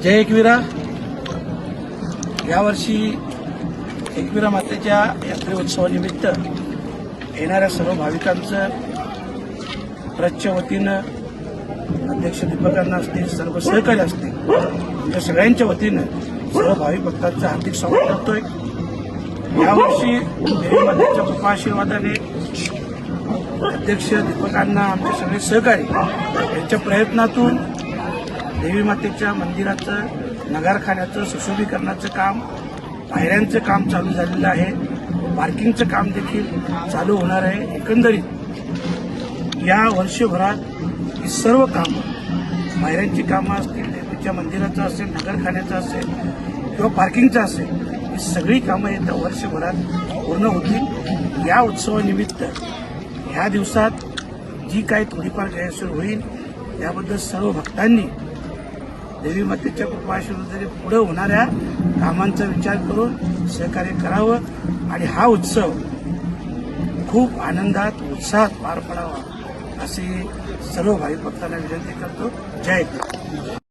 जय एकविरा. यावर्षी एकविरा मातेच्या यात्रोत्सवानिमित्त येणाऱ्या सर्व भाविकांचं ट्रस्टच्या वतीनं अध्यक्ष दीपकांना असतील, सर्व सहकारी असतील, या सगळ्यांच्या वतीनं सर्व भाविक भक्तांचं हार्दिक स्वागत करतोय. यावर्षी देवी मातेच्या कृपा आशीर्वादाने अध्यक्ष दीपकांना आमचे सगळे सहकारी यांच्या प्रयत्नातून देवी मातेच्या मंदिराचं नगारखान्याचं सुशोभीकरणाचं काम, पायऱ्यांचं काम चालू झालेलं आहे. पार्किंगचं काम देखील चालू होणार आहे. एकंदरीत या वर्षभरात ही सर्व कामं, पायऱ्यांची कामं असतील, देवीच्या मंदिराचं असेल, नगरखान्याचं असेल किंवा पार्किंगचं असेल, ही सगळी कामं येत्या वर्षभरात पूर्ण होतील. या उत्सवानिमित्त ह्या दिवसात जी काही थोडीफार गैरसोय होईल त्याबद्दल सर्व भक्तांनी देवी मातेच्या कृपा आशीर्वादाने पुढे होणाऱ्या कामांचा विचार करून सहकार्य करावं आणि हा उत्सव खूप आनंदात, उत्साहात पार पडावा अशी सर्व भाविक भक्तांना विनंती करतो. जय हिंद.